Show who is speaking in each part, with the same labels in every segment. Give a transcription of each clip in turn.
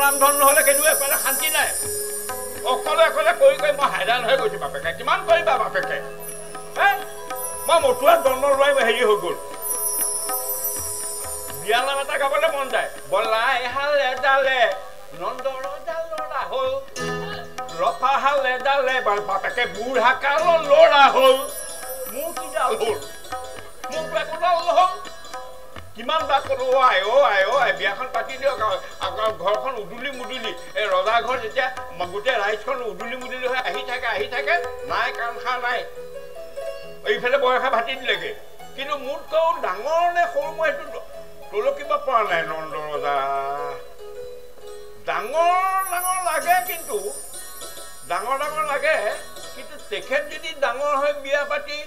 Speaker 1: নাম ধন নহ'লে কেনেকুৱা এফালে শান্তি নাই অকলে অকলে কৰি কৰি মই হাইৰাণ হৈ গৈছোঁ বাপেকে কিমান কৰিবা বাপেকে মই মটুৱাত জন্ম লোৱাই হেৰি হৈ গ'ল বিয়া নাম এটা গাবলৈ মন যায় বলাই হালে ডালে নন্দৰ ডাল ল'ৰা হ'ল ৰফা হালে ডালে বাপেকে বুঢ়া কালৰ ল'ৰা হ'ল মোৰ কি ডাল হ'ল মোক একো ডাল নহ'ল কিমান বাক ক'লো আই বিয়াখন পাতি দিয়ক ঘৰখন উদুলি মুদুলি এই ৰজা ঘৰ যেতিয়া গোটেই ৰাইজখন উদুলি মুদুলি হৈ আহি থাকে নাই কাণষাৰ নাই এইফালে বয়সে ভাতি দিলেগে কিন্তু মোতকৈও ডাঙৰ নে সৰু মই সেইটো তলকিব পৰা নাই নন্দ ৰজা ডাঙৰ লাগে কিন্তু ডাঙৰ লাগে কিন্তু তেখেত যদি ডাঙৰ হৈ বিয়া পাতি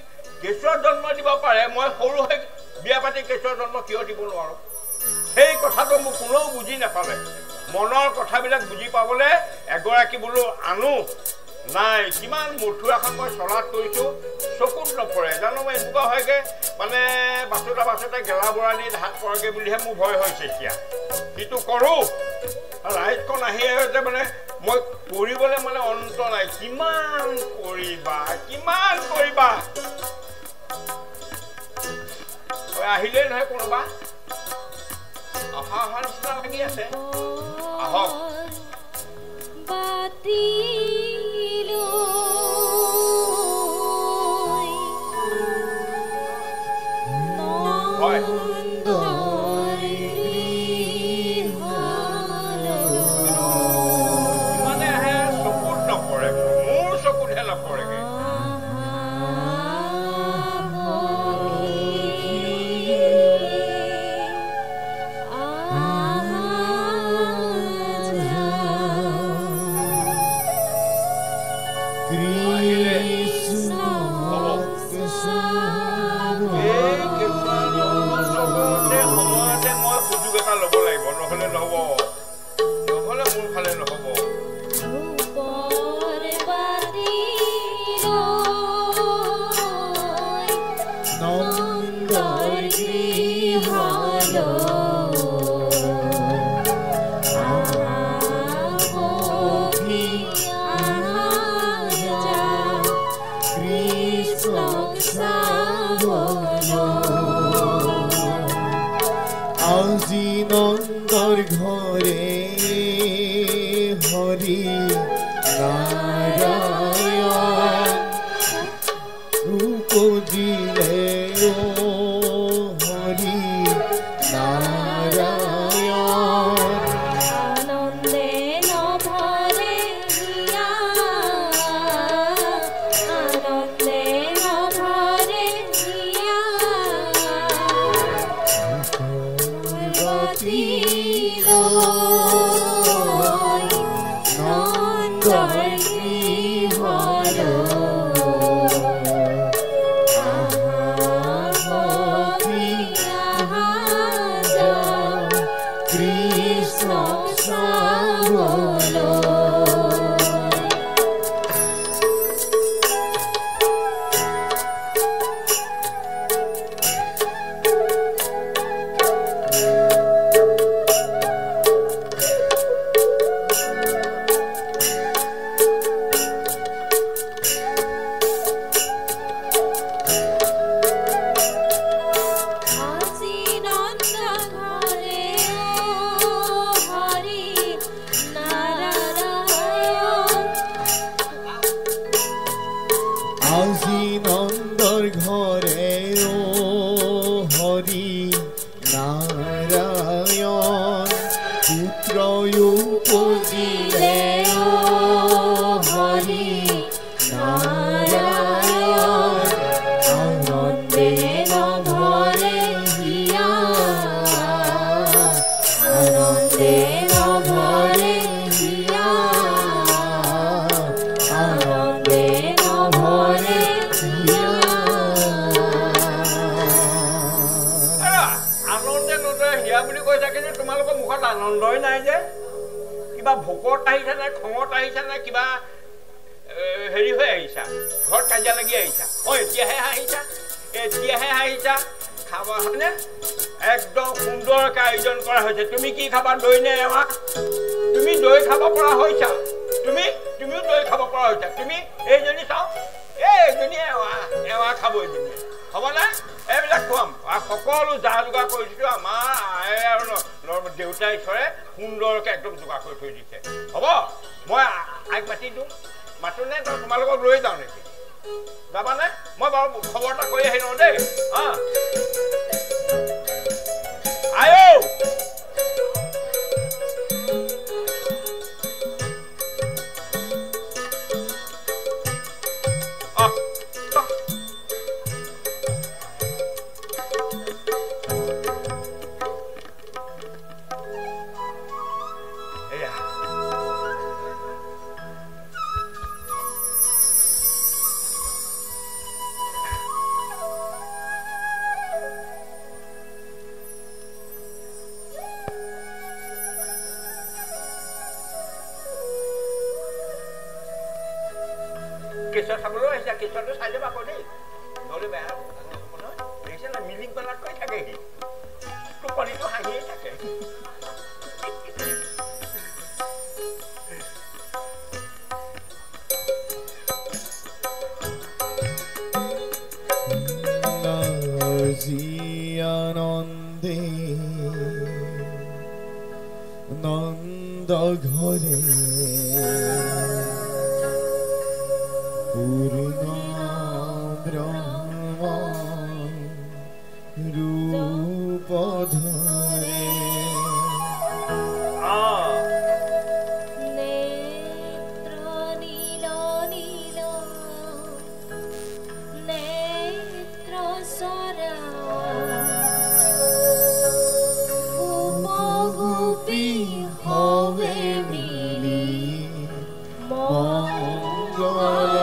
Speaker 1: কেঁচুৱা জন্ম দিব পাৰে মই সৰু হৈ বিয়া পাতি কেঁচুৱা জন্ম কিয় দিব নোৱাৰো সেই কথাটো মোক কোনেও বুজি নাপালে মনৰ কথাবিলাক বুজি পাবলৈ এগৰাকী বোলো আনো নাই কিমান মথুৰাখন মই চলাত কৰিছোঁ চকুত নপৰে জানো মই এনেকুৱা হয়গৈ মানে বাছতে গেলা বৰালি হাত পৰেগৈ বুলিহে মোৰ ভয় হৈছে এতিয়া কিন্তু কৰোঁ ৰাইজখন আহি আছে মানে মই কৰিবলৈ মানে অন্ত নাই কিমান কৰিবা আহিলেই নহয় কোনোবা অহা নিচিনা লাগি আছে আহক হয় মানে আহে চকুত নপৰে মোৰ চকুতহে নপৰেগৈ
Speaker 2: আজি নন্দৰ ঘৰে হৰি নাৰায়ণ উপজিলে হৰি নাৰায়ণ
Speaker 3: আনন্দে নভৰে হিয়া আনন্দে নভৰে হিয়া
Speaker 2: আজি নন্দৰ ঘৰে হৰি নাৰায়ণ পুত্ৰ উপজিলে হৰি নাৰায়ণ আনন্দে নভৰে হিয়া আনন্দে নভৰে হিয়া আনন্দে নভৰে
Speaker 1: আনন্দে নদৰে হিয়া বুলি কৈ থাকে যে তোমালোকৰ মুখত আনন্দই নাই যে কিবা ভোকত আহিছা নে খঙত আহিছা নে কিবা হেৰি হৈ আহিছা ঘৰত কাজিয়া লাগি আহিছা এতিয়াহে আহিছা খাবা হয়নে একদম সুন্দৰকৈ আয়োজন কৰা হৈছে তুমি কি খাবা দৈ নে এৱা তুমি দৈ খাব পৰা হৈছা তুমিও দৈ খাব পৰা হৈছা তুমি এইজনী চাওঁ এইজনী এৱা খাব এইজনী হ'বনে এইবিলাক খুৱাম সকলো যা যোগাৰ কৰি দিছোঁ আমাৰ আয়ে আৰু দেউতা ঈশ্বৰে সুন্দৰকৈ একদম যোগাৰ কৰি থৈ দিছে হ'ব মই আইক মাতি দিওঁ মাতোনে তোমালোকক লৈ যাওঁ নেকি যাবানে মই বাৰু খবৰ এটা কৰি আহি লওঁ দেই আয়ো কেঁচুৱা চাবলৈ আহিছা কেঁচুৱাটো চাই যাবা আকৌ দেই নহ'লে বেয়া নহয় দেখিছে না মিলিং পেলাত কৈ থাকে সি টোপনিটো হাঁহিয়ে থাকে
Speaker 4: আনন্দে নন্দ ঘরে পূর্ণ ব্রহ্ম রূপ ধরে
Speaker 3: নেত্র নীল নীল নেত্র সরা
Speaker 4: গোপী হবে মিলি মঙ্গল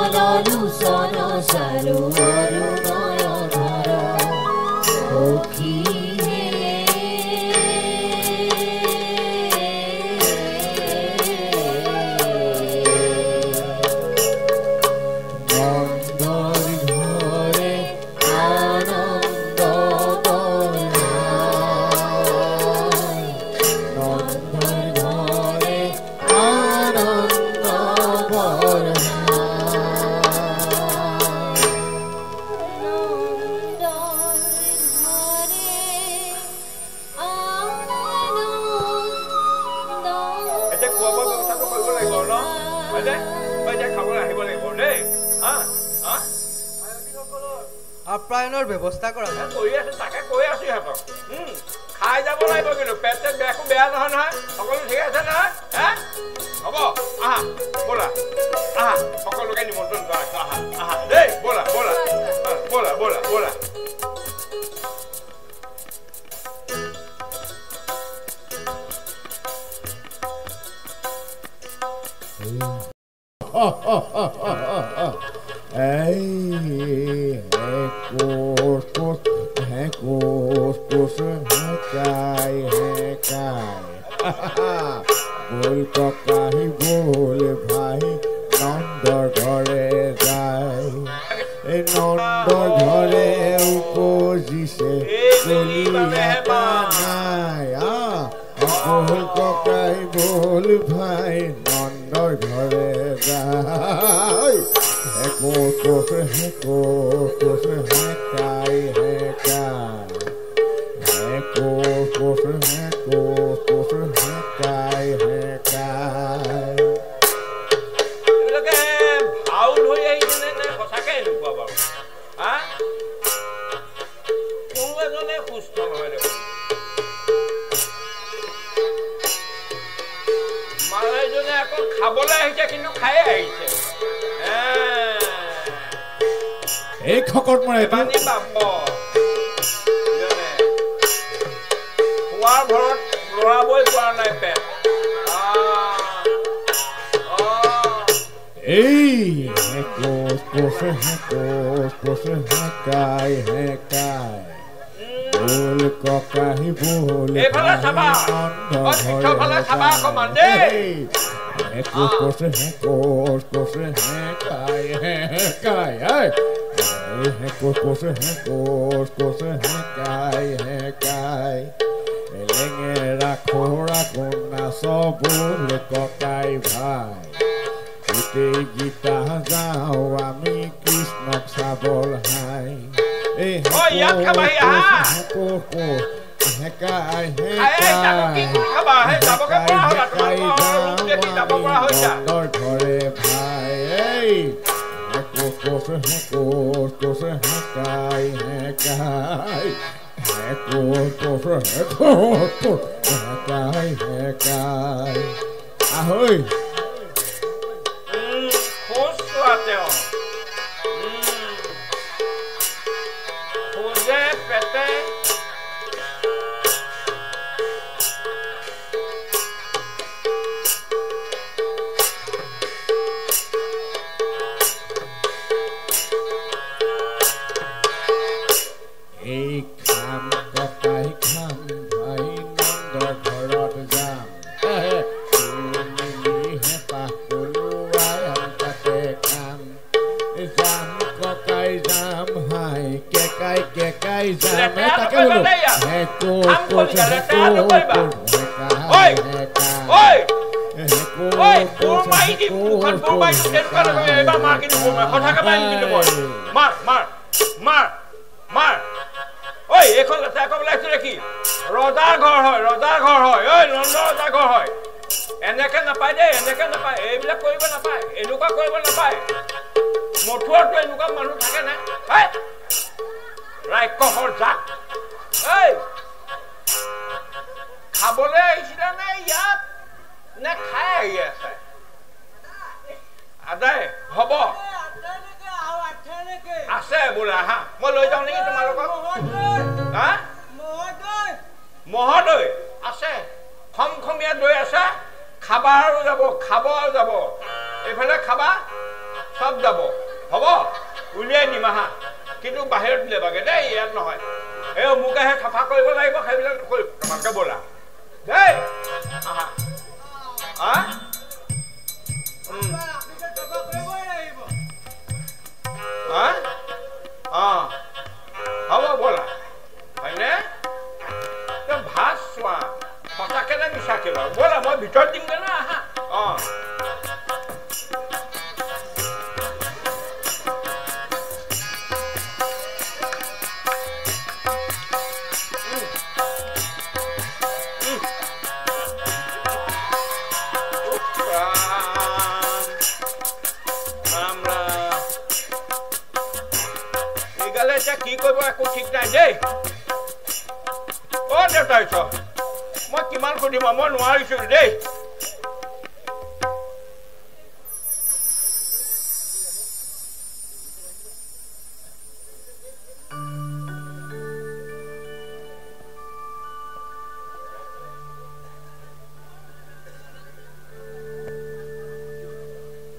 Speaker 2: লোচন চাৰু অৰুণয় ধৰ সখী
Speaker 5: আপ্যায়নৰ ব্যৱস্থা কৰা
Speaker 1: কৰি আছো তাকে কৈ আছো সিহঁতক খাই যাব লাগিব কিন্তু পেট একো বেয়া নহয় নহয় সকলো ঠিক আছে নহয় হ'ব আহা ব'লা আহা সকলোকে নিমন্ত্ৰণ জনাইছো আহা আহা দেই ব'লা ব'লা ব'লা ব'লা ব'লা
Speaker 4: बोल ककाही बोल भाई नंदर घरे जाए नंदर घरे उपजिसे बोल ककाही बोल भाई नंदर घरे जाए कोस है काई है कोस है काई है
Speaker 1: ভাউল হৈ আহিছে নে সঁচাকে এনেকুৱা বাৰু কোনো এজনে সুস্থ নহয় দেখোন মালাইজনে আকৌ খাবলৈ আহিছে কিন্তু খাই আহিছে
Speaker 4: এই খকত মৰে
Speaker 1: বানি বাপ খোৱাৰ ঘৰত লৰাবই পৰা নাই পেট
Speaker 4: कोस है काई है बोल ककाही बोल
Speaker 1: एफाले साबा एफाले साबा कमांडे
Speaker 4: कोस है काई है कोस है काई लेंगेरा खोरा कोना सब बोल ककाई भाई गीता जाओ आमी कृष्णक साबल हाय
Speaker 1: याद खाबाही
Speaker 4: घरे भाई कोस ahoy
Speaker 1: সব যাব হ'ব উলিয়াই নিম আহা কিন্তু বাহিৰত দিলেবাগে দেই ইয়াত নহয় এই মোকেহে চাফা কৰিব লাগিব সেইবিলাক কৰিব তোমালোকে ব'লা দেই আহা হ'ব ব'লা হয়নে ভাত চোৱা সঁচাকে নে মিছাকে বাৰু ব'লা মই ভিতৰত দিমগৈ না আহা কি কৰিব একো ঠিক নাই দেই অ দেউতা মই কিমান সুধিম মই নোৱাৰিছো দেই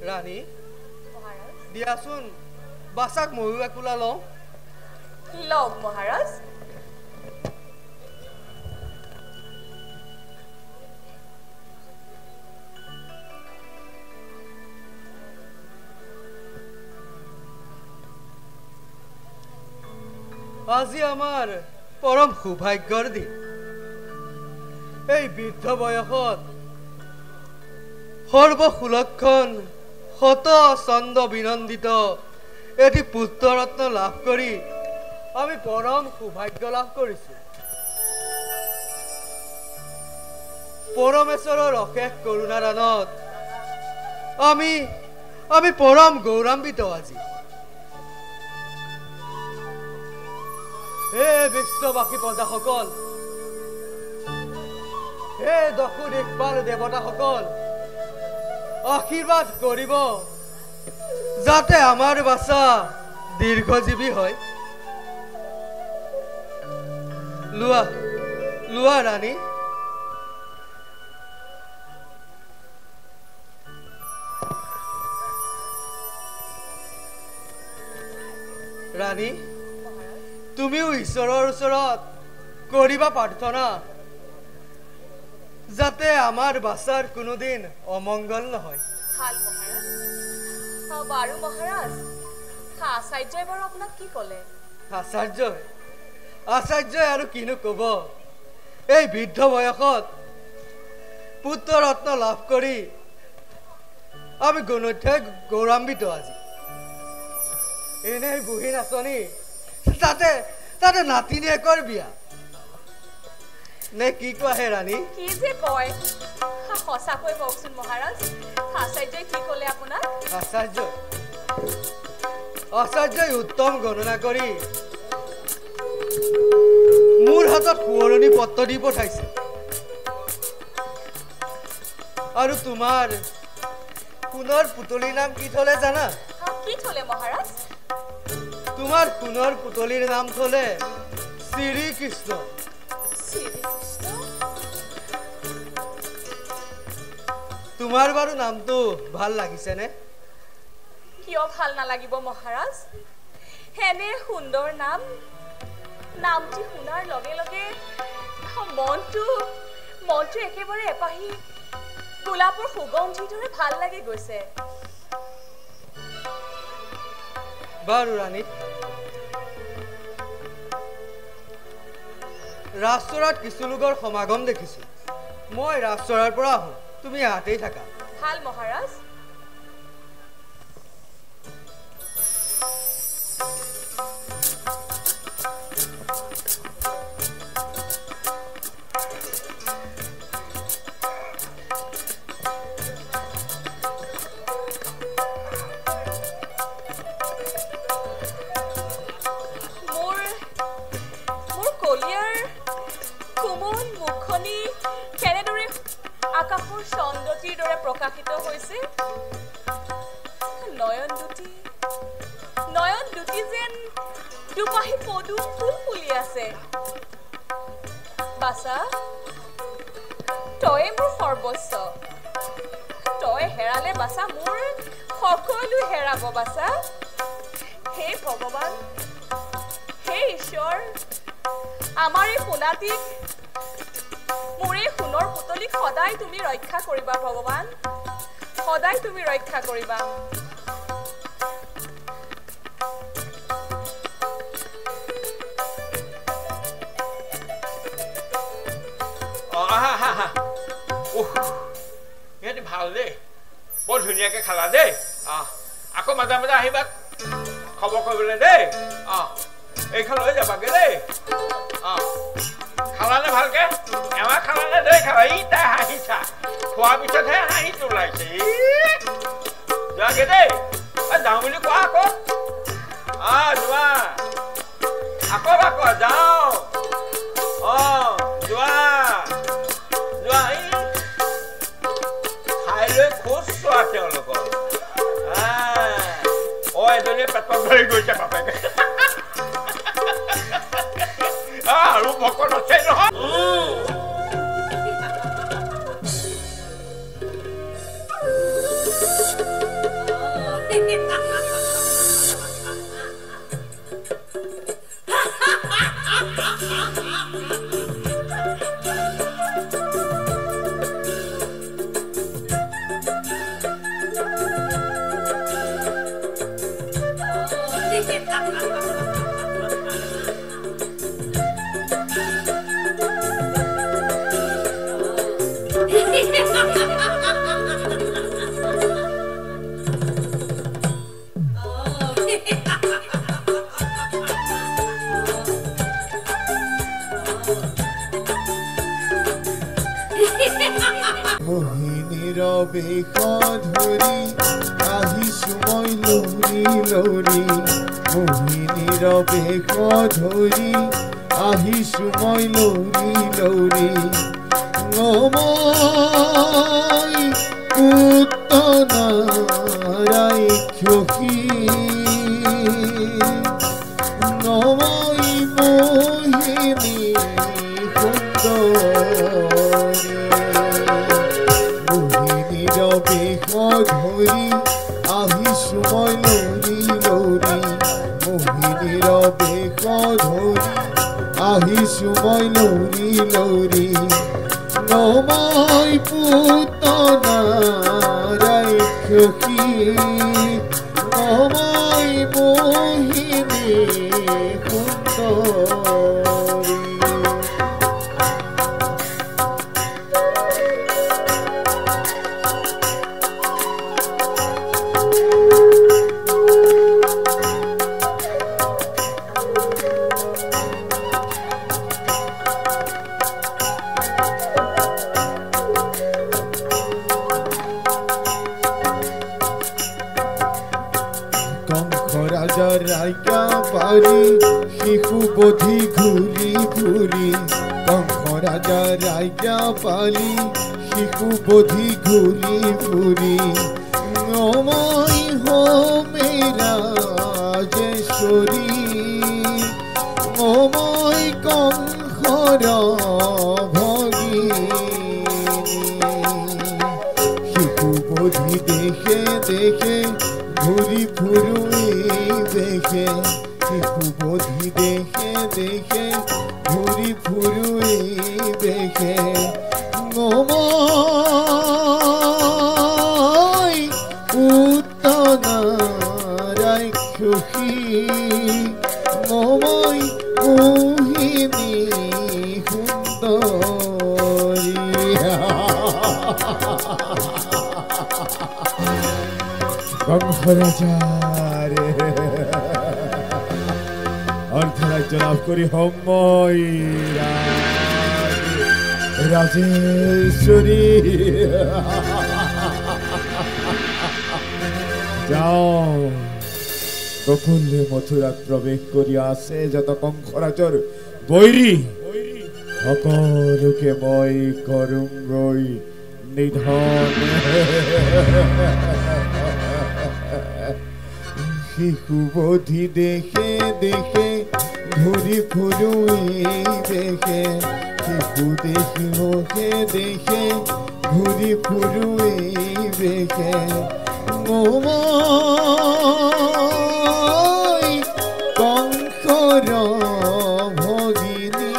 Speaker 5: ৰাণী দিয়াচোন বাছাক ময়ো একোলা লওঁ
Speaker 6: লওক মহাৰাজ
Speaker 5: আজি আমাৰ পৰম সৌভাগ্যৰ দিন এই বৃদ্ধ বয়সত সৰ্বসুলক্ষণ শত চন্দ বিনন্দিত এটি পুত্ৰৰত্ন লাভ কৰি আমি পৰম সৌভাগ্য লাভ কৰিছো পৰমেশ্বৰৰ অশেষ কৰোণাদানত আমি পৰম গৌৰৱান্বিত আজি হে বিশ্ববাসী প্ৰজাসকল হে দশু দিকপাল দেৱতাসকল আশীৰ্বাদ কৰিব যাতে আমাৰ বাচ্চা দীৰ্ঘজীৱী হয় লোৱা লোৱা ৰাণী ৰাণী তুমিও ঈশ্বৰৰ ওচৰত কৰিবা প্ৰাৰ্থনা যাতে আমাৰ বাচ্চাৰ কোনোদিন অমংগল নহয়
Speaker 6: ভাল মহাৰাজ বাৰু মহাৰাজ আচাৰ্যই বাৰু আপোনাক কি ক'লে
Speaker 5: আচাৰ্যই আৰু কিনো ক'ব এই বৃদ্ধ বয়সত পুত্ৰ ৰত্ন লাভ কৰি আমি গণত্যই গৌৰৱান্বিত আজি এনেই বুঢ়ী নাচনি তাতে নাতিনীয়েকৰ বিয়া নে কি কোৱা হে ৰাণী
Speaker 6: কি যে কয় সঁচাকৈ কওকচোন মহাৰাজ আচাৰ্যই কি ক'লে আপোনাক আচাৰ্যই উত্তম গণনা কৰি মোৰ হাতত সোঁৱৰণি পত্ৰ দি পঠাইছে আৰু তোমাৰ সোণৰ পুতলিৰ নাম কি থলে জানা কি থলে মহাৰাজ
Speaker 5: তোমাৰ সোণৰ পুতলিৰ নাম থলে শ্ৰীকৃষ্ণ তোমাৰ বাৰু নামটো ভাল লাগিছেনে
Speaker 6: কিয় ভাল নালাগিব মহাৰাজ হেনে সুন্দৰ নামটি শুনাৰ লগে লগে মনটো একেবাৰে এপাহি গোলাপৰ সুগন্ধিৰ দৰে ভাল লাগি গৈছে
Speaker 5: বাৰু ৰাণী ৰাজচৰাত কিছু লোকৰ সমাগম দেখিছো মই ৰাজচৰাৰ পৰা আহোঁ তুমি ইয়াতেই থাকা
Speaker 6: ভাল মহাৰাজ প্ৰকাশিত হৈছে নয়ন দুটি যেন দুপাহি পদুম ফুল ফুলি আছে বাছা তই মোৰ সৰ্বস্ব তই হেৰালে বাছা মোৰ
Speaker 7: সকলো হেৰাব বাছা হে ভগৱান হে ঈশ্বৰ আমাৰ এই পোনাটিক মোৰ এই সোণৰ পুতলিক সদায় তুমি ৰক্ষা কৰিবা ভগৱান সদায় তুমি ৰক্ষা কৰিবা
Speaker 1: ইয়াতে ভাল দেই বৰ ধুনীয়াকে খালা দেই আকৌ মাজে মাজে আহিবা খবৰ কৰিবলৈ দেই এইখন লৈ যাবাগে দেই খালানে ভালকে এমাহ খালানে দেই খালা ই তাই হাঁহিছা খোৱাৰ পিছতহে হাঁহিটো ওলাইছে যোৱাগে দেই যাওঁ বুলি কোৱা আকৌ যোৱা আকৌ যাওঁ যোৱা যোৱা খাই লৈ খোজ চোৱা তেওঁলোকৰ এজনীয়ে পেটত ধৰি গৈছে বাপেকে আৰু ভকত আছে নহয়
Speaker 4: মোহিনীৰ বেশ ধৰি আহিছো মই লৌৰি লৌৰি মোহিনীৰ বেশ ধৰি আহিছো মই লৌৰি লৌৰি মই পুতনাৰাই ক্ষসি নমই মোহিনী ধৰি আহিছো মই লৌৰি লৌৰি মোহিনীৰ বেশ ধৰি আহিছো মই লৌৰি লৌৰি নমই পুতনাৰাই ক্ষসি নমই মোহিনী সুন্দৰী ৰাইকা পাৰি শিশু বধি ঘূৰি ঘূৰি কংস ৰাজা ৰাইকা পালি শিশু বধি ঘূৰি ঘূৰি নমই হোমেৰা ৰাজেশ্বৰী নমই কংসৰ ভগিনী শিশু বধি দেখে দেখে ঘূৰি ফুৰো দেখে শিশু বধি দেখে দেখে ঘূৰি ফুৰো দেখে নমই পুতনাৰাই ক্ষসি নমই মোহিনী সুন্দৰী কংস ৰাজাৰে অৰ্ধৰাজ্য লাভ কৰি সময় ৰাজেশ্বৰী যাওঁ গোকুলে মথুৰাত প্ৰৱেশ কৰি আছে যত কংসৰাজৰ বৈৰী সকলোকে মই কৰোঁগৈ নিধন শিশু বধি দেখে দেখে ঘূৰি ফুৰো দেখে শিশু দেখি মুখে দেখে ঘূৰি ফুৰো দেখে মই কংসৰ ভগিনী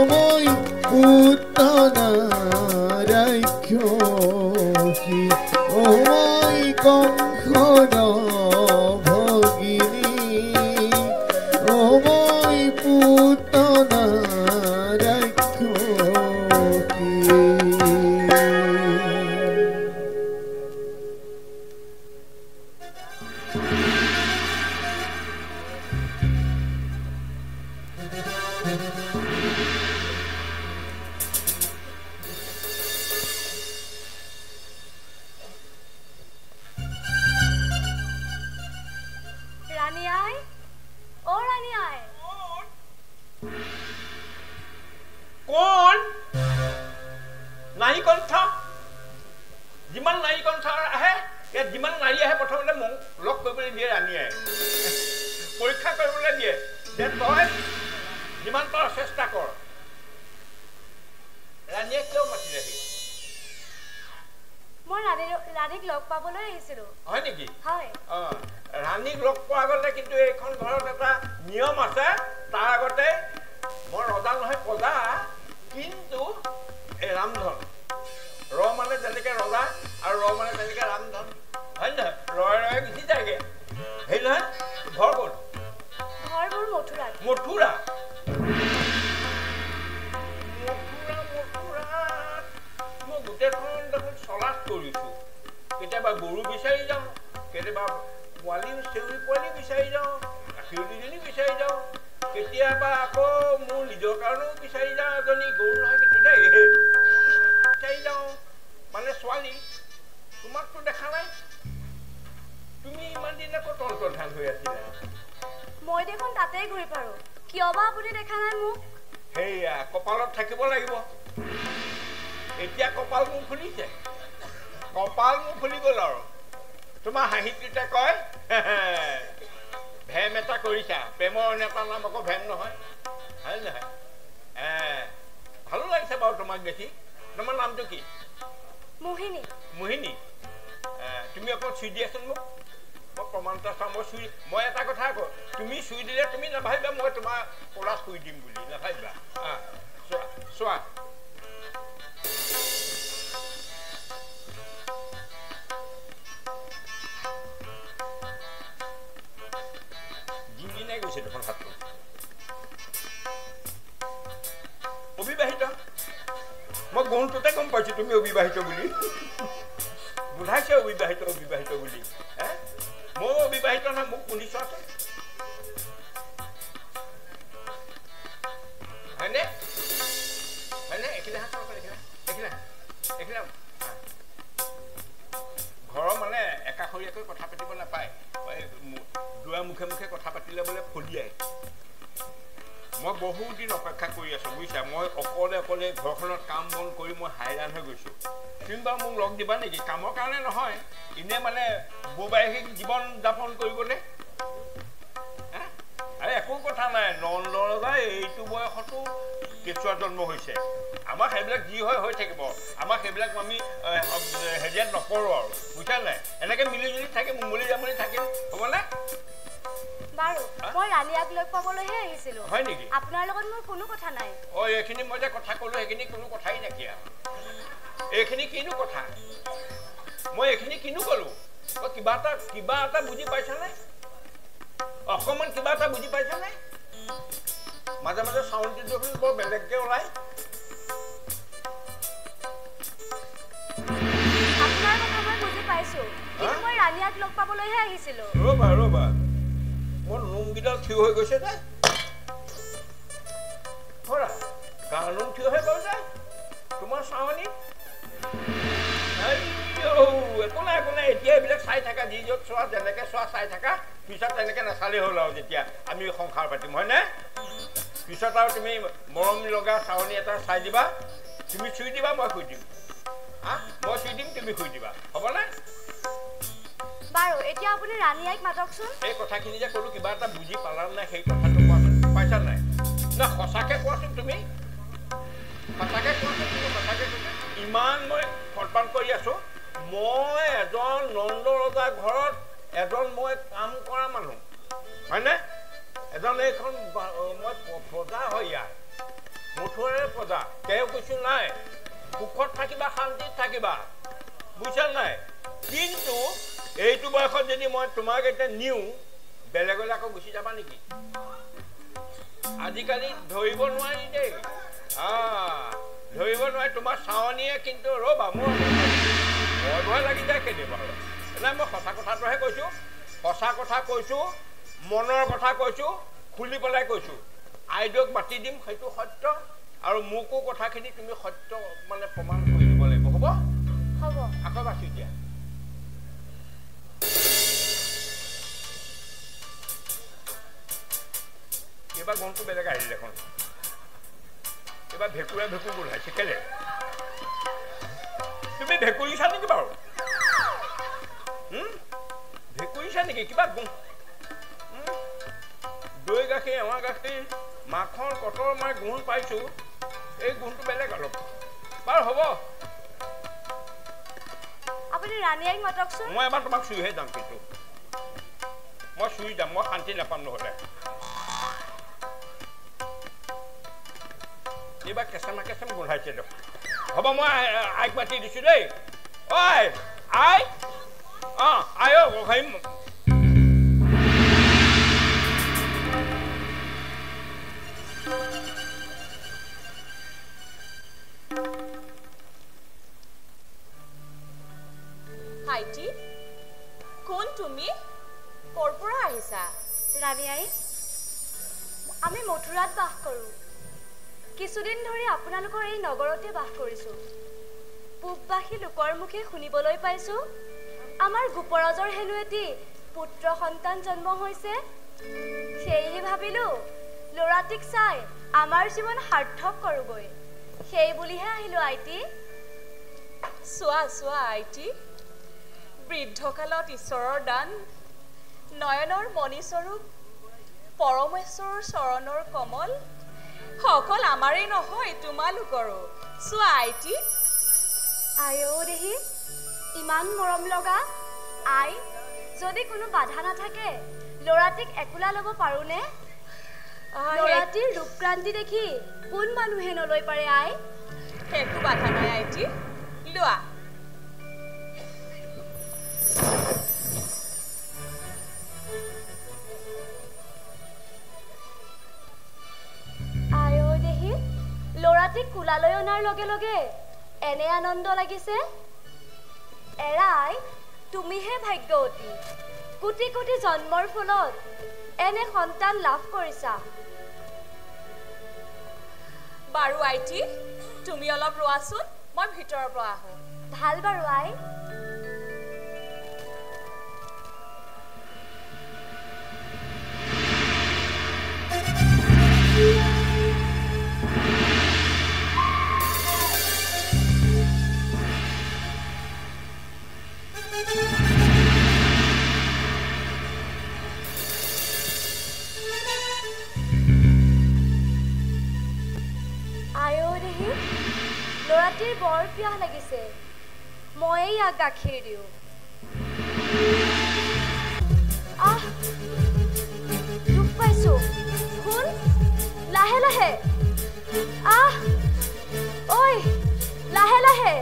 Speaker 4: মই পুতনা ৰাক্ষসী মই কংসৰ ভগিনী মই পুতনা
Speaker 1: মই এজন নন্দ ৰজাৰ ঘৰত এজন মই কাম কৰা মানুহ হয়নে এজন এইখন মই প্ৰজা হয় ইয়াৰ মুঠৰে প্ৰজা তেওঁ কিছু নাই সুখত থাকিবা শান্তিত থাকিবা বুজিছা নাই কিন্তু এইটো বয়সত যদি মই তোমাক এটা নিউ বেলেগলৈ আকৌ গুচি যাবা নেকি আজিকালি ধৰিব নোৱাৰি দেই ধৰিব নোৱাৰি তোমাৰ চাৱনীয়ে কিন্তু ৰ'বা মোৰ ভয় লাগি যায় কেতিয়াবা নাই মই সঁচা কথাটোহে কৈছোঁ সঁচা কথা কৈছোঁ মনৰ কথা কৈছোঁ খুলি পেলাই কৈছোঁ আইদেউক মাতি দিম সেইটো সত্য আৰু মোকো কথাখিনি তুমি সত্য মানে প্ৰমাণ কৰি দিব লাগিব হ'ব
Speaker 3: হ'ব
Speaker 1: আকৌ বাছি দিয়া এবাৰ গণটো বেলেগ আহিল দেখোন এবাৰ ভেকুৰা ভেকুৰ গোন্ধাইছে কেলে তুমি ভেকুৰিছা নেকি বাৰু ভেকুৰিছা নেকি কিবা দৈ গাখীৰ এৱা গাখীৰ মাখন কটৰ মই গুণ পাইছোঁ এই গুণটো বেলেগ অলপ বাৰু হ'ব
Speaker 3: আপুনি ৰাণীয়াক মাতকচোন
Speaker 1: মই এবাৰ তোমাক চুইহে যাম কিন্তু মই চুই যাম মই শান্তি নাপাম নহ'লে এইবাৰ কেঁচামা কেঁচাম গোন্ধাইছে দিয়ক হ'ব মই আইক মাতি দিছোঁ দেই ঐ আই আই হেৰি
Speaker 7: ভাইটি কোন তুমি ক'ৰ পৰা আহিছা
Speaker 3: ৰাণীয়াই আমি মথুৰাত বাস কৰোঁ কিছুদিন ধৰি আপোনালোকৰ এই নগৰতে বাস কৰিছোঁ পূববাসী লোকৰ মুখে শুনিবলৈ পাইছোঁ আমাৰ গোপৰজৰ হেনো এটি পুত্ৰ সন্তান জন্ম হৈছে সেয়েহে ভাবিলোঁ ল'ৰাটিক চাই আমাৰ জীৱন সাৰ্থক কৰোঁগৈ সেই বুলিহে আহিলোঁ আইটি
Speaker 7: চোৱা চোৱা আইটি বৃদ্ধকালত ঈশ্বৰৰ দান নয়নৰ মণিস্বৰূপ পৰমেশ্বৰৰ চৰণৰ কমল সকল আমাৰেই নহয় তোমালোকৰো চোৱা আইটি
Speaker 3: আইও দেহি ইমান মৰম লগা আই যদি কোনো বাধা নাথাকে ল'ৰাটিক একোলা ল'ব পাৰোঁনে ল'ৰাটিৰ ৰূপক্ৰান্তি দেখি কোন মানুহে নলৈ পাৰে আই
Speaker 7: সেইটো বাধা নাই আইটি লোৱা
Speaker 3: আইও দেহি ল'ৰাটিক কোলালৈ অনাৰ লগে লগে এনে আনন্দ লাগিছে এৰাই তুমিহে ভাগ্যৱতী কোটি কোটি জন্মৰ ফলত এনে সন্তান লাভ কৰিছা
Speaker 7: বাৰু আইটি তুমি অলপ ৰোৱাচোন মই ভিতৰৰ পৰা আহোঁ
Speaker 3: ভাল বাৰু আই ল'ৰাটিৰ বৰ পিয়াহ লাগিছে ময়ে ইয়াক গাখীৰ দিওঁ দুখ পাইছোঁ শুন লাহে লাহে ঐ লাহে লাহে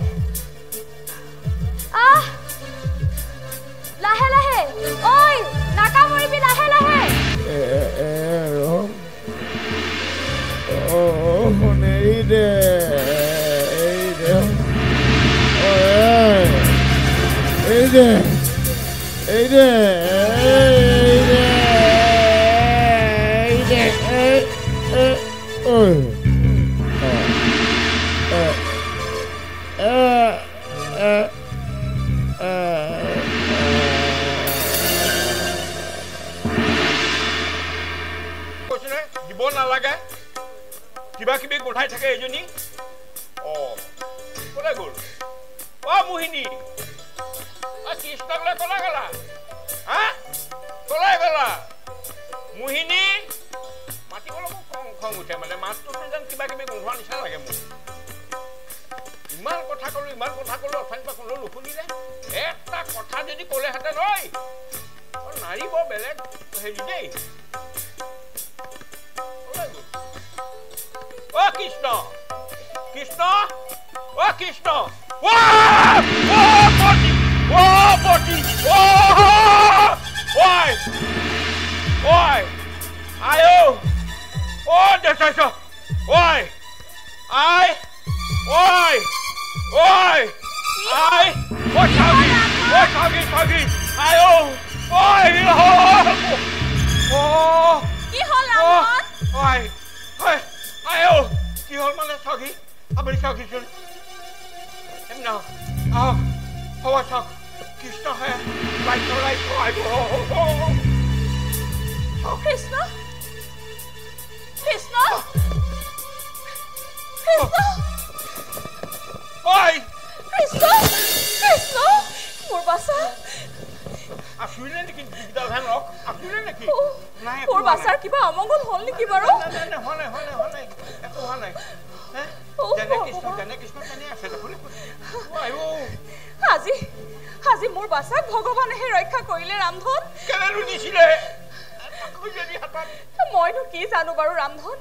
Speaker 3: লাহে লাহে ঐ নাকামুৰিবি লাহে লাহে
Speaker 1: দিব নালাগে কিবা কিবি গোন্ধাই থাকে এইজনী ক'লে গ'ল মোহিনী কৃষ্ণকলৈ ক'লা গ'লা ক'লাই গ'লা মোহিনী মাতিবলৈ মোক খং উঠে মানে মাতটো যেন কিবা কিবি গোন্ধোৱা নিচিনা লাগে মোক ইমান কথা ক'লো অথনিৰ পৰা কোনেও নুশুনিলে যদি ক'লেহেঁতেন ঐ নাৰী বৰ বেলেগ হেৰি দেই অ কৃষ্ণ কৃষ্ণ অ কৃষ্ণ আয়ো অ দেখাইছ ঐ আই ঐ ঐ আই ঐ থাকি আয়ো ঐ
Speaker 7: কি হ'ল ৰামধন
Speaker 1: ঐ ঐ আয়ো কি হ'ল মানে থাকি আপুনি চাওকচোন এমন হওয়া চাওক কৃষ্ণ হে লাইট আইব
Speaker 7: কৃষ্ণ কৃষ্ণ
Speaker 1: ঐ
Speaker 7: কৃষ্ণ কৃষ্ণ মোৰ বাছা
Speaker 1: আছিলে নেকি দিগদাৰ ধান ৰখ আছিলে নেকি
Speaker 7: মোৰ বাছাৰ কিবা অমংগল হ'ল নেকি বাৰু
Speaker 1: হোৱা নাই একো হোৱা নাই জানে কৃষ্ণ জানে আছে দেখোন
Speaker 7: আজি মোৰ বাছাক ভগৱানেহে ৰক্ষা কৰিলে ৰামধন
Speaker 1: কেনেনো দিছিলে
Speaker 7: মইনো কি জানো বাৰু ৰামধন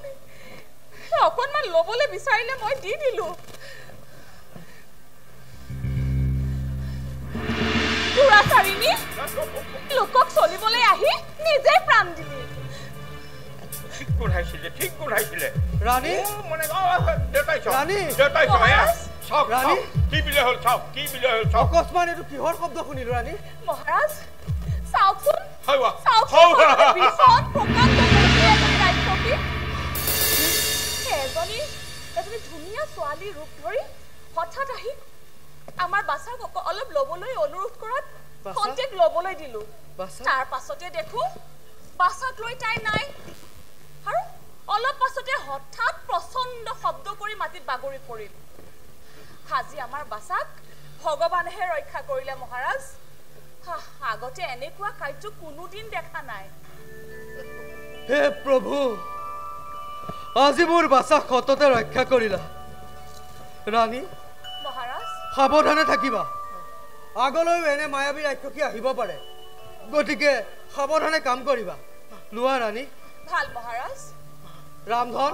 Speaker 7: অকণমান ল'বলৈ বিচাৰিলে মই দি দিলো দুৰাচাৰিণী লোকক চলিবলৈ আহি নিজে প্ৰাণ দিলি
Speaker 1: ঠিক কোঠাইছিলে
Speaker 5: ৰাণী
Speaker 1: মানে দেউতাই
Speaker 5: ৰাণী
Speaker 1: চাওক
Speaker 5: ৰাণী
Speaker 1: কি বিলে হ'ল চাওক
Speaker 5: অকস্মাত এইটো কিহৰ শব্দ শুনিলো ৰাণী
Speaker 7: মহাৰাজ চাওকচোন এজনী ধুনীয়া ছোৱালী ৰূপ ধৰি হঠাৎ আহি আমাৰ বাছাক অলপ ল'বলৈ অনুৰোধ কৰাত কণ্টেক ল'বলৈ দিলো তাৰ পাছতে দেখো বাছাক লৈ তাই নাই আৰু অলপ পাছতে হঠাৎ প্ৰচণ্ড শব্দ কৰি মাটিত বাগৰি পৰিল আজি আমাৰ বাছাক ভগৱানেহে ৰক্ষা কৰিলে মহাৰাজ আগতে এনেকুৱা কাৰ্য কোনোদিন দেখা নাই
Speaker 5: হে প্ৰভু আজি মোৰ বাছাক সততে ৰক্ষা কৰিলা ৰাণী
Speaker 7: মহাৰাজ
Speaker 5: সাৱধানে থাকিবা আগলৈও এনে মায়াবী ৰাক্ষসী আহিব পাৰে গতিকে সাৱধানে কাম কৰিবা লোৱা ৰাণী
Speaker 7: ভাল মহাৰাজ
Speaker 5: ৰামধন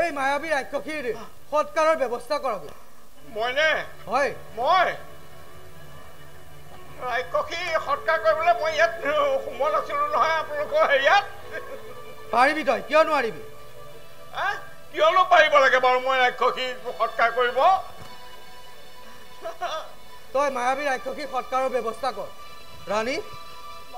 Speaker 5: এই মায়াবী ৰাক্ষসীৰ সৎকাৰৰ ব্যৱস্থা কৰক
Speaker 1: মইনে
Speaker 5: হয়
Speaker 1: মই ৰাক্ষসী সৎকাৰ কৰিবলৈ মই ইয়াত সোমোৱা নাছিলো নহয় আপোনালোকৰ হেৰিয়াত
Speaker 5: পাৰিবি তই কিয় নোৱাৰিবি
Speaker 1: কিয়নো পাৰিব লাগে বাৰু মই ৰাক্ষসী সৎকাৰ কৰিব
Speaker 5: তই মায়াবী ৰাক্ষসী সৎকাৰৰ ব্যৱস্থা কৰ ৰাণী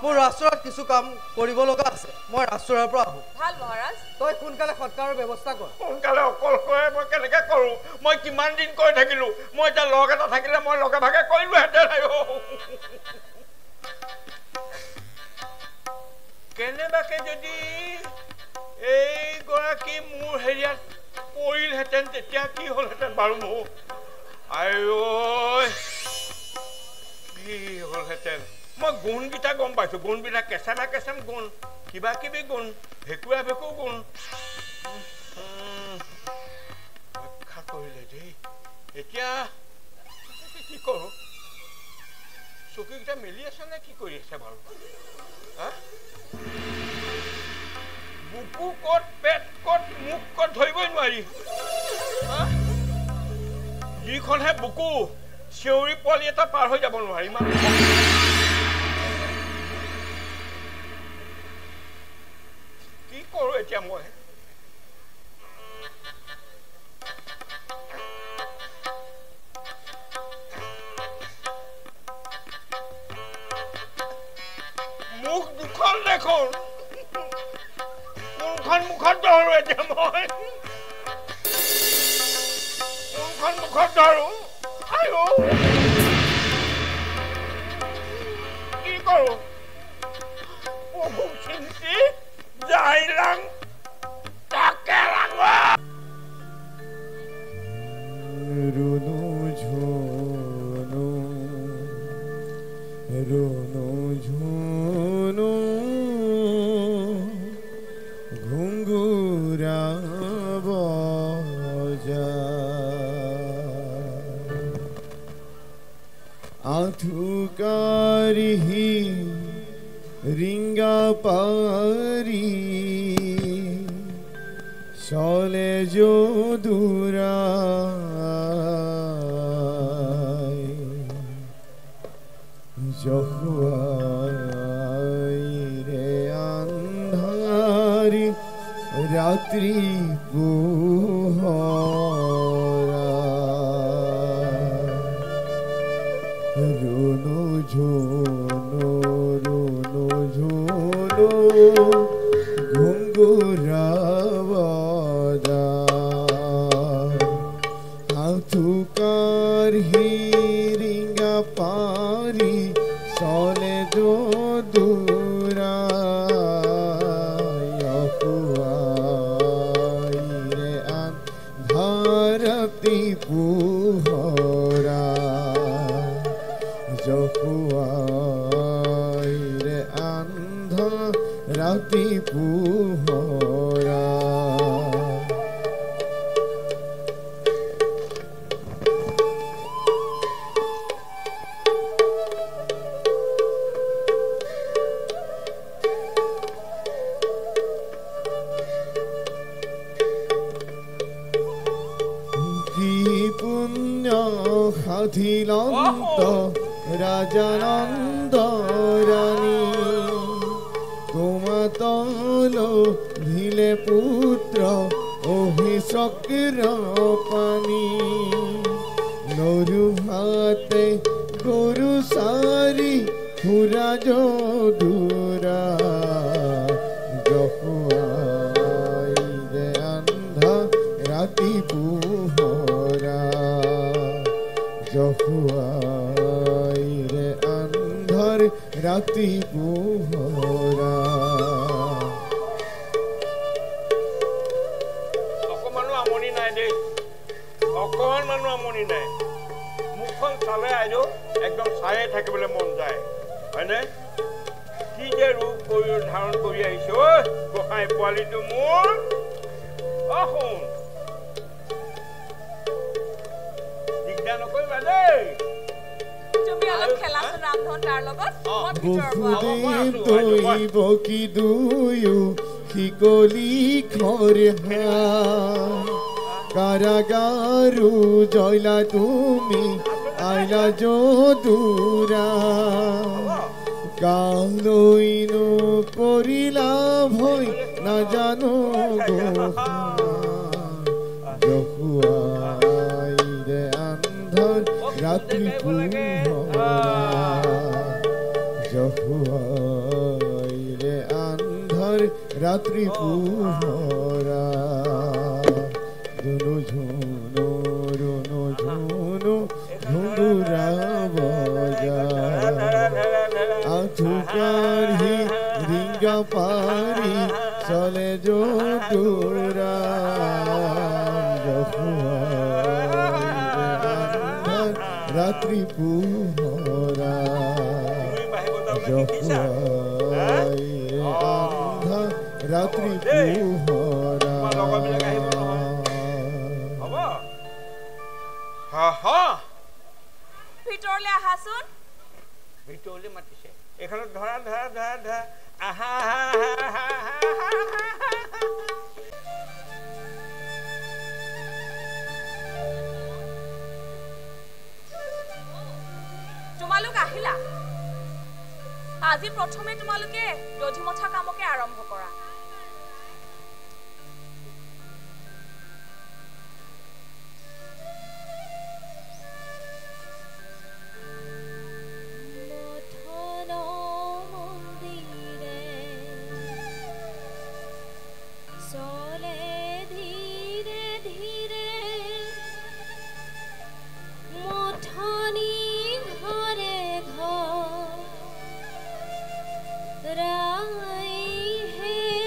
Speaker 5: মোৰ ৰাষ্ট্ৰত কিছু কাম কৰিব লগা আছে মই ৰাষ্ট্ৰৰ পৰা আহোঁ
Speaker 7: ভাল মহাৰাজ
Speaker 5: তই সোনকালে সৎকাৰৰ ব্যৱস্থা কৰ
Speaker 1: সোনকালে অকলশৰে মই কেনেকে কৰো মই কিমান দিন কৈ থাকিলো মই এতিয়া লগ এটা থাকিলে মই লগে ভাগে কৰিলোহেঁতেন কেনেবাকে যদি এইগৰাকী মোৰ হেৰিয়াত পৰিলহেঁতেন তেতিয়া কি হ'লহেঁতেন বাৰু মোৰ কি হ'লহেঁতেন মই গুণকেইটা গম পাইছো গুণবিলাক কেঁচামা কেঁচাম গুণ কিবা কিবি গুণ ভেকুৰা ভেকু গুণ ৰক্ষা কৰিলে দেই এতিয়া কি কৰো চকীকেইটা মেলি আছে নে কি কৰি আছে বাৰু বুকু ক'ত পেট ক'ত মুখ ক'ত ধৰিবই নোৱাৰি যিখনহে বুকু চিঞৰি পোৱালি এটা পাৰ হৈ যাব নোৱাৰি ইমান কি কৰো এতিয়া মই মুখ দুখন দেখোন কোনখন মুখত ধৰো এতিয়া মই কোনখন মুখত ধৰো কি কৰো চিন্তি যাই লাং তাকে
Speaker 4: ৰুণু ঝুনু ৰুণু ঝুনু ঘুঙ্গুরা বজা আথুকারিহি রিঙ্গা পারি চলে যদুরাই যহুয়াই রে আন্ধারি রাত্রি পোহরা রুনু ঝুনু রুনু ঝুনু ঘুঙ্গুরা বাজা আথুকার হিরিঙ্গা পারি চলে যদুরা রে আন্ধারতি পোহরা যহুয়াই রে আন্ধা রাতি পোহরা কি পুণ্য খাধিলন্ত রাজানন্দ রানী তোমাতল ভিলে পুত্র অভিষক্র পানি নরু হাতে গরু সারি খুরা যদুরা যহুয়াই রে আন্ধা রাতি পোহরা যহুয়াই রে আন্ধার রাতি পোহরা
Speaker 1: অকমানো আমনি নাই দেই অকমান মানুহ আমনি নাই মুখখন চালে আইদেউ একদম চায়ে থাকিবলৈ মন যায় হয়নে কি যে ৰূপ কৰি ধাৰণ কৰি আহিছে ঐ গোসাঁই পোৱালিটো মোৰ শুন দিগদাৰ নকৰিবা দেই
Speaker 7: তুমি অলপ খেলাচোন ৰামধন তাৰ লগত মই ভিতৰৰ পৰা
Speaker 4: বহুদিন দৈব কি দুয়ো শিকলি খৰে কারাগারু জয়লা তুমি আইলা যদুরা কালইনো করিলা ভয় না জানো গো যহুয়াই রে আন্ধার রাত্রি পোহরা যহুয়াই রে আন্ধার রাত্রি পোহরা রুনু ঝুনু রুনু ঝুনু ঘুঙ্গুরা বাজা আথুকার হি রিঙ্গা পারি চলে যদুরা রাত্রি পোহরা যহুয়াই রে আন্ধা রাত্রি পোহরা
Speaker 7: ভিতৰলৈ আহাচোন
Speaker 1: ভিতৰলৈ মাতিছে এইখনত ধৰা ধৰা ধৰা ধৰা আহা
Speaker 7: তোমালোক আহিলা আজি প্ৰথমে তোমালোকে দধি মথা কামকে আৰম্ভ কৰা
Speaker 2: राई है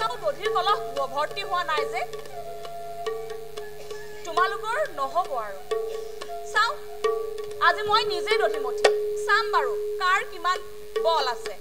Speaker 7: এটাও দধিৰ কলহ ভৰ্তি হোৱা নাই যে তোমালোকৰ নহব আৰু চাও আজি মই নিজে দধি মঠি চাম বাৰু কাৰ কিমান বল আছে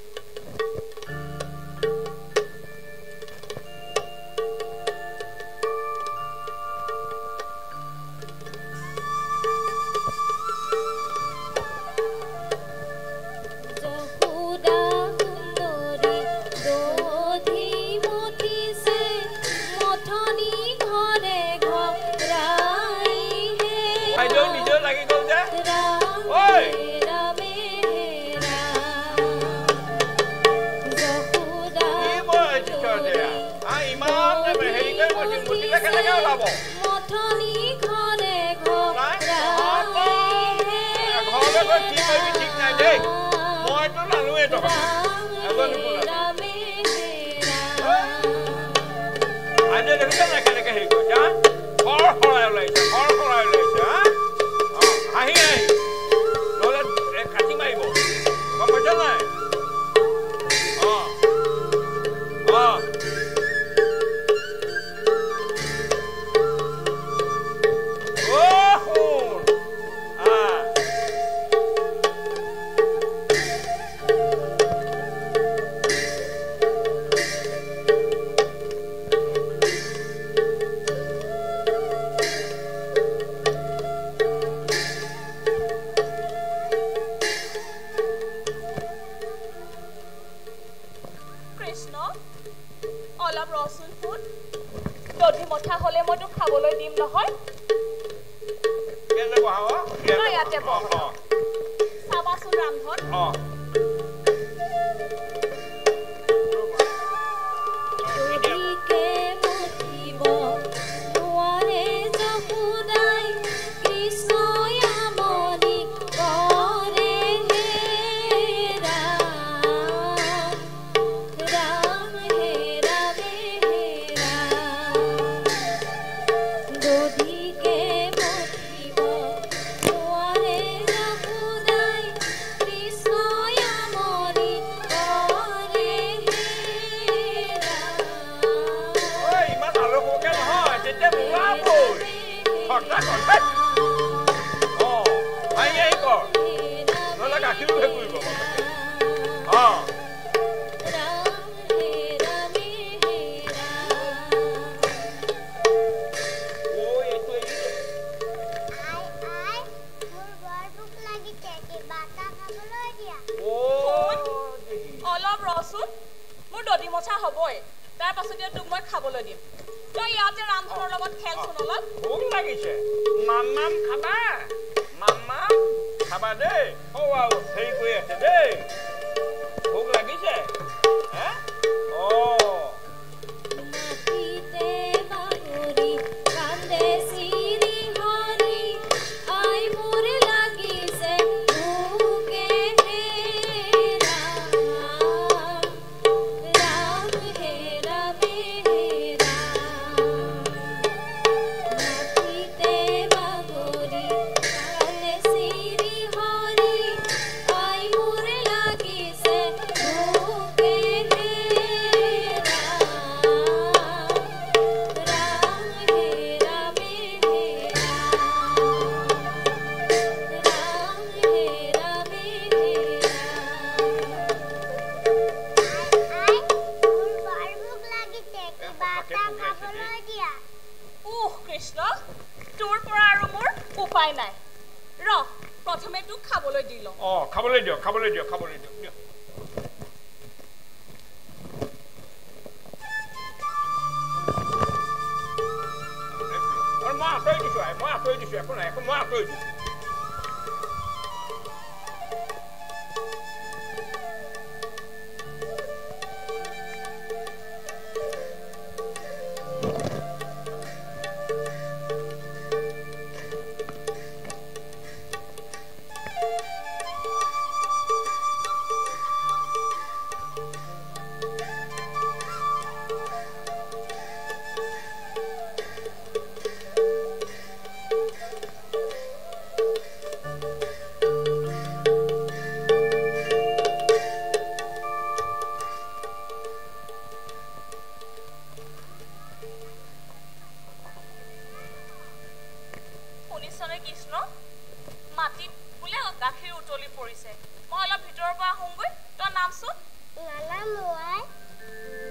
Speaker 7: গাখীৰ উতলি পৰিছে মই অলপ ভিতৰৰ পৰা আহোঁগৈ তই নামচোন
Speaker 8: নানামুৱাই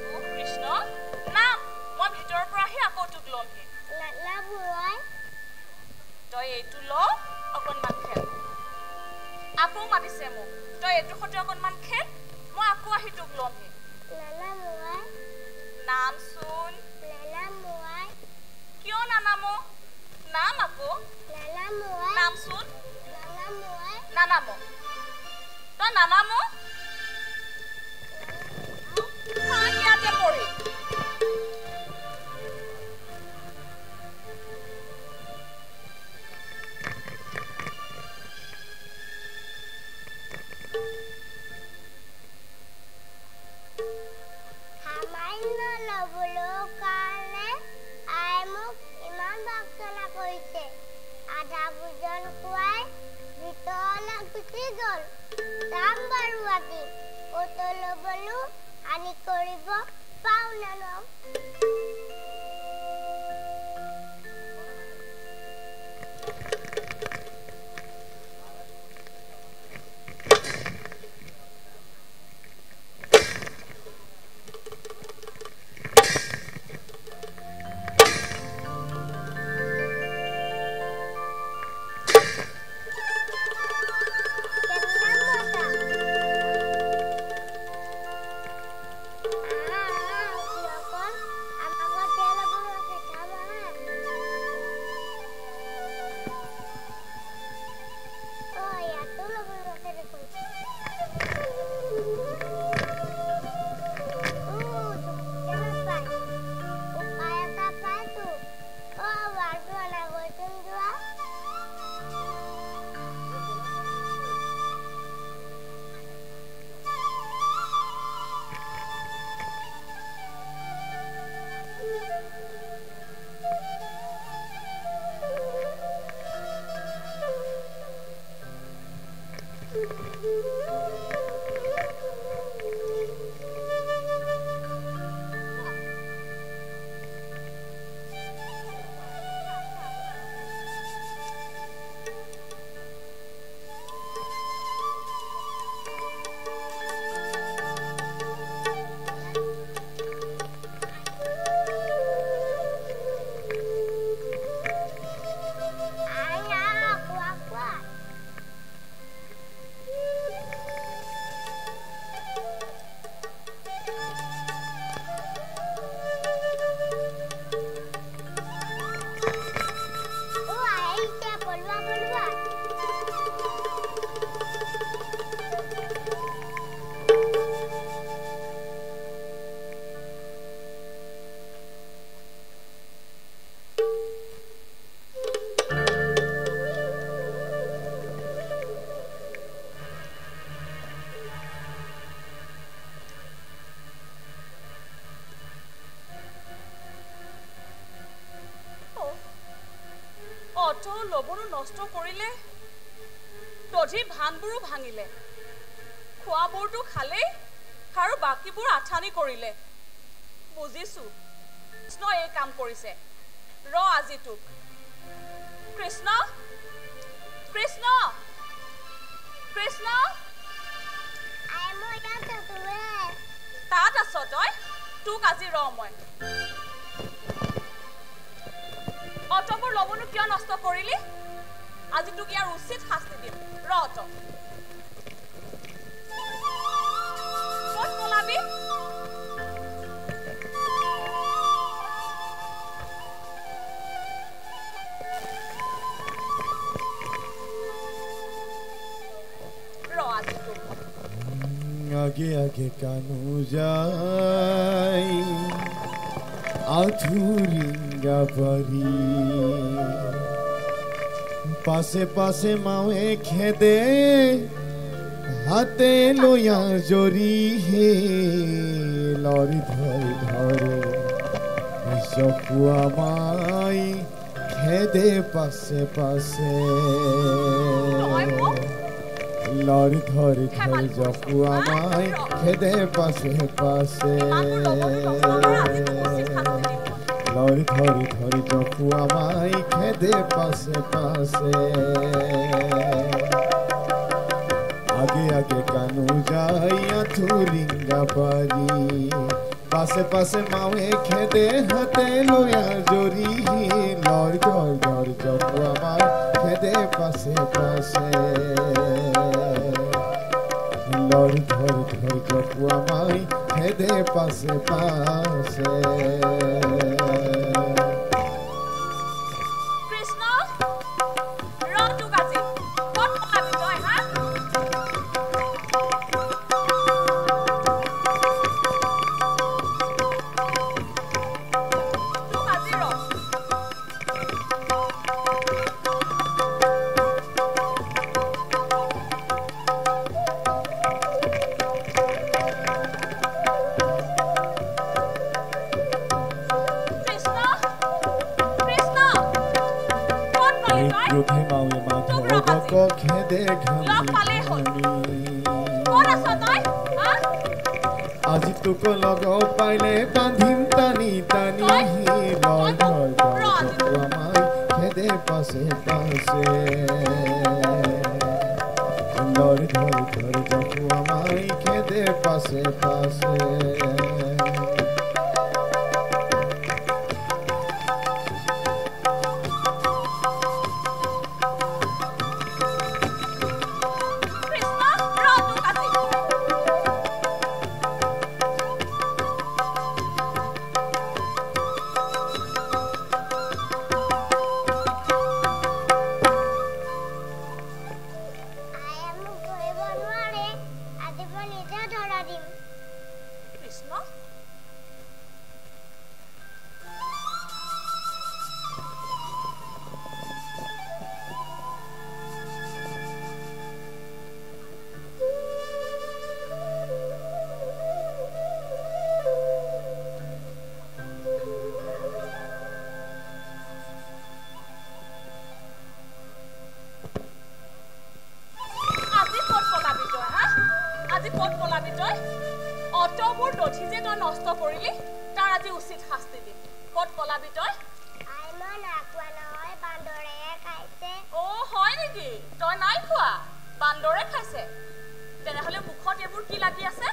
Speaker 7: ও কৃষ্ণ নাম মই ভিতৰৰ পৰা আহি আকৌ তোক ল'মহি
Speaker 8: নানামুৱাই
Speaker 7: তই এইটো ল অকণমান খেল আকৌ মাতিছে মোক তই এইটো সৈতে অকণমান খেল মই আকৌ আহি তোক ল'মহি
Speaker 8: নানামুৱাই
Speaker 7: নামচোন
Speaker 8: নানামুৱাই
Speaker 7: কিয় নানামো নাম আকৌ
Speaker 8: নানামুৱাই
Speaker 7: নামচোন
Speaker 8: নানামুৱাই
Speaker 7: নানামো তই নানামো ইয়াতে পৰি
Speaker 8: সামান্য ল'বলৈ কাৰণে আই মোক ইমান ভৰ্ৎসনা কৰিছে আধা ভোজন খুৱাই ভিতৰলৈ গুচি গ'ল যাম বাৰু আজি ক'ত ল'বলো হানি কৰিব পাওঁ নে নোৱাৰোঁ
Speaker 7: লবনো নষ্ট কৰিলে দধি ভানবোৰো ভাঙিলে খোৱাবোৰটো খালেই আৰু বাকিবোৰ আঠানি কৰিলে বুজিছো কৃষ্ণ এই কাম কৰিছে ৰ আজি তোক কৃষ্ণ কৃষ্ণ কৃষ্ণ
Speaker 8: আই মই
Speaker 7: তাত আছ তই তোক আজি ৰ মই অটবোৰ লবনো কিয় নষ্ট কৰিলি আজি তোক ইয়াৰ উচিত শাস্তি দিম ৰ অট ক'ত পলাবি ৰ আজি তোক
Speaker 4: आगे आगे कानू जाय आधुरिंगा परी पासे पासे मावे खेदे हाथे लोया जोरी हे लरी धर धरे जपुआ माई खेदे पासे पासे लरी धरी धरी जपुआ माई खेदे पासे पासे लरी धरी धरी जपुआ माई खेदे पासे पासे লাগে কানু যাইয়া থুরিঙ্গা পারি পাশে পাশে মাওয়ে খেদে হাতে লয়া জরি লর ঘর ঘর জপু আমার খেদে পাশে পাশে লর ঘর ঘর জপু আমায় খেদে পাশে পাশে
Speaker 7: কৃষ্ণ ৰটো গাজি ক'ত পলাবি তই হা তোক আজি ৰ কৃষ্ণ কৃষ্ণ ক'ত পলি তই
Speaker 4: ক্ৰোধে মাওয়ে মাধৱক খেদে
Speaker 7: লগ পালেই হ'ল।
Speaker 4: ঘামি
Speaker 7: ক'ত আছ তই হা
Speaker 4: আজি তোক লগ পাইলে বান্ধিম টানি টানি লয় ধৰ ধৰ জপু আমায় খেদে পাশে পাশে লয় ধৰ ধৰ জপু আমায় খেদে পাশে পাশে
Speaker 7: কৃষ্ণ ৰটো গাজি
Speaker 8: আয়ে মোক ধৰিব নোৱাৰে আজি মই নিজে ধৰা দিম
Speaker 7: কৃষ্ণ আজি ক'ত পলাবি তই হা আজি ক'ত পলাবি তই অটবোৰ নথি যে তই নষ্ট কৰিলি তাৰ আজি উচিত শাস্তি দিম ক'ত পলাবি তই
Speaker 8: আই মই নাখোৱা নহয় বান্দৰে খাইছে
Speaker 7: অ' হয় নেকি তই নাই খোৱা বান্দৰে খাইছে তেনেহ'লে মুখত এইবোৰ কি লাগি আছে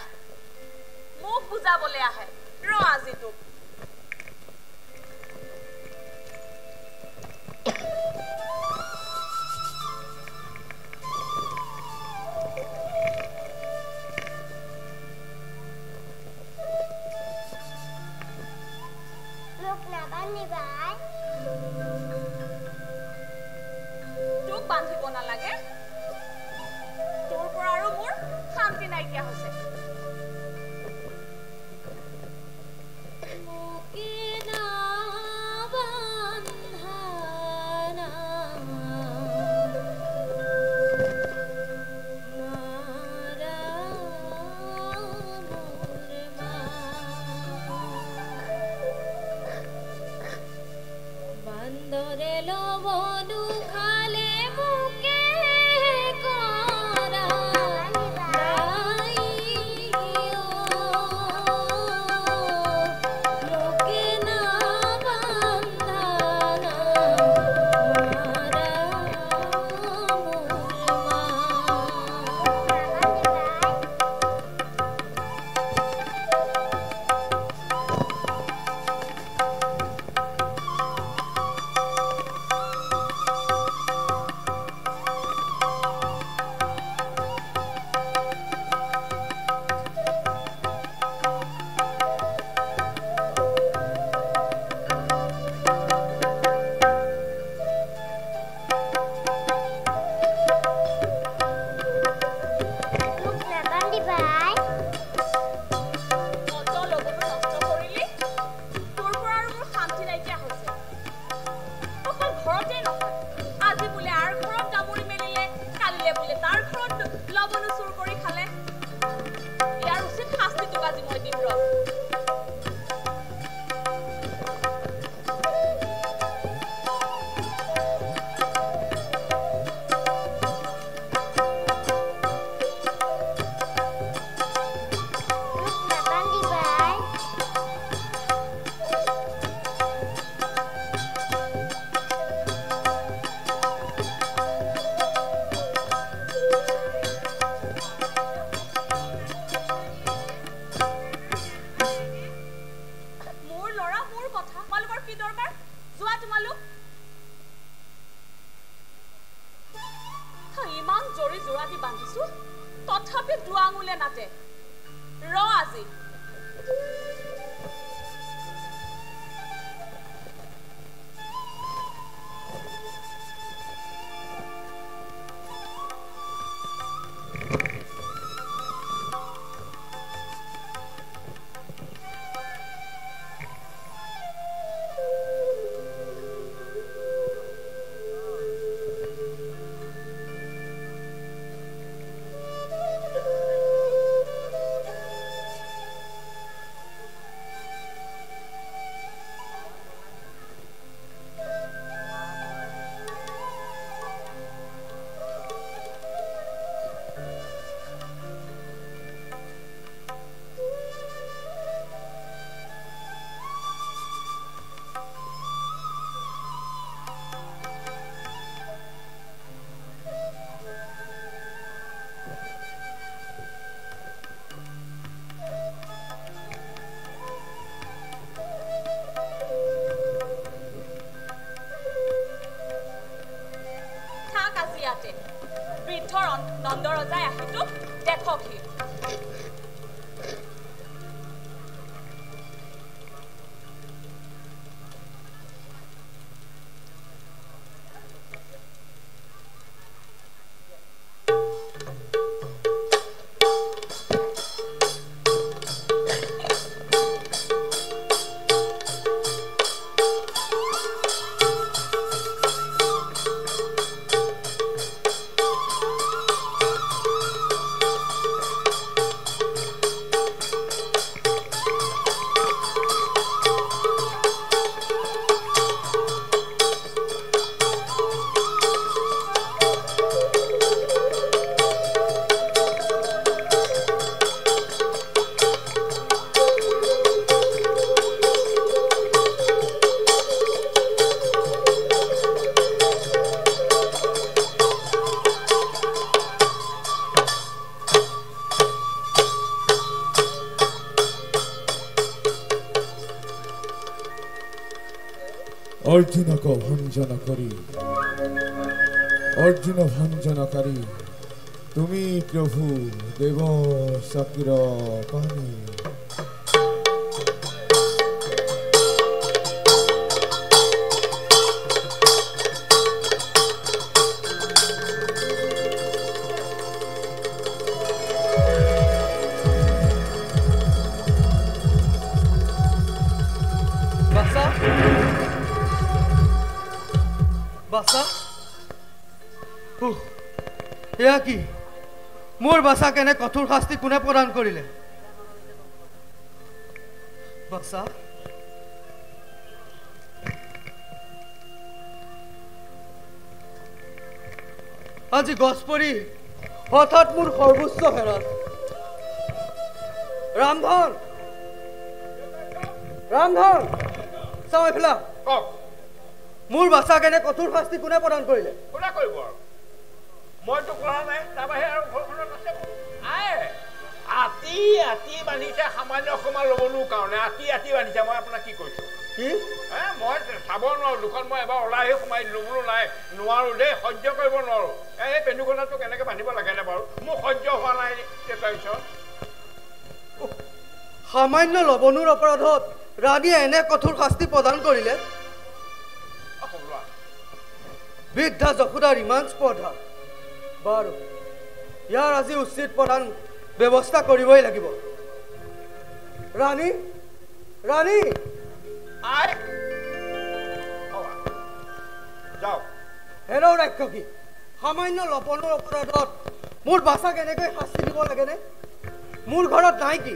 Speaker 7: মুখ বুজাবলৈ আহে ৰ আজি তোক
Speaker 8: মোক নাবান্ধিবা আই
Speaker 7: তোক বান্ধিব নালাগে তোৰ পৰা আৰু মোৰ শান্তি নাইকিয়া হৈছে
Speaker 2: মোকে না বান্ধানা মারা মোর মা বান্দরে লবণু খালে মুকে করা যাইও মুকে না বান্ধানা মারা মোর মা
Speaker 7: তোমালোক ইমান জৰি জোৰা দি বান্ধিছো তথাপি দুৱাঙুলে নাতে ৰ আজি বৃদ্ধৰ নন্দৰজাই আহিতো দেখকহি
Speaker 4: अर्जुन को भंजन करी अर्जुन भंजनकारी तुमी प्रभु देव शक्तिर पानी
Speaker 5: কি মোৰ বাসা কেনে কঠোৰ শাস্তি কোনে প্ৰদান কৰিলে বাসা আজি গছপৰি হঠাৎ মোৰ সৰ্বোচ্চ হেৰাল ৰামধন চাও এফালে
Speaker 1: কক
Speaker 5: মোৰ বাসা কেনে কঠোৰ শাস্তি কোনে প্ৰদান কৰিলে
Speaker 1: কোনে কৰিব মইতো কৰা নাই তাৰ বাহিৰে আৰু ঘৰখনত আছে আতি বান্ধিছে সামান্য সময় ল'বনো কাৰণে আতি বান্ধিছে মই আপোনাক কি কৈছো
Speaker 5: কি
Speaker 1: মই চাব নোৱাৰো দুখন মই এবাৰ ওলাই সোমাই ল'বলৈ নাই নোৱাৰো দেই সহ্য কৰিব নোৱাৰো এই পেনুকণাটো কেনেকে বান্ধিব লাগে নে বাৰু মোৰ সহ্য হোৱা নাই তাৰপিছত
Speaker 5: সামান্য লবণৰ অপৰাধত ৰাণীয়ে এনে কঠোৰ শাস্তি প্ৰদান কৰিলে বৃদ্ধা যশোদাৰ ইমান স্পৰ্ধা বাৰু ইয়াৰ আজি উচিত প্ৰদান ব্যৱস্থা কৰিবই লাগিব ৰাণী
Speaker 1: যাওক
Speaker 5: হেৰৌ ৰাক্ষসী সামান্য লবণৰ অপৰাধত মোৰ বাছা কেনেকৈ শাস্তি দিব লাগেনে মোৰ ঘৰত নাই কি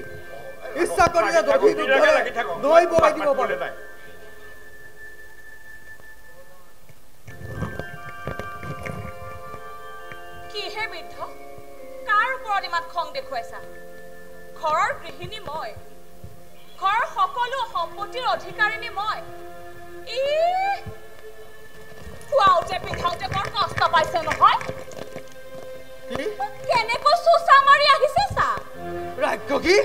Speaker 5: ইচ্ছা কৰিলে নৈ বগাই দিব পাৰে
Speaker 7: কিহে বৃদ্ধ কাৰ ওপৰত ইমান খং দেখুৱাইছা ঘৰৰ গৃহিণী মই ঘৰৰ সকলো সম্পত্তিৰ অধিকাৰিণী মই খুৱাওঁতে পিন্ধাওঁতে বৰ কষ্ট পাইছে নহয় কেনেকৈ চোচা মাৰি আহিছে চা
Speaker 5: ৰাক্ষসী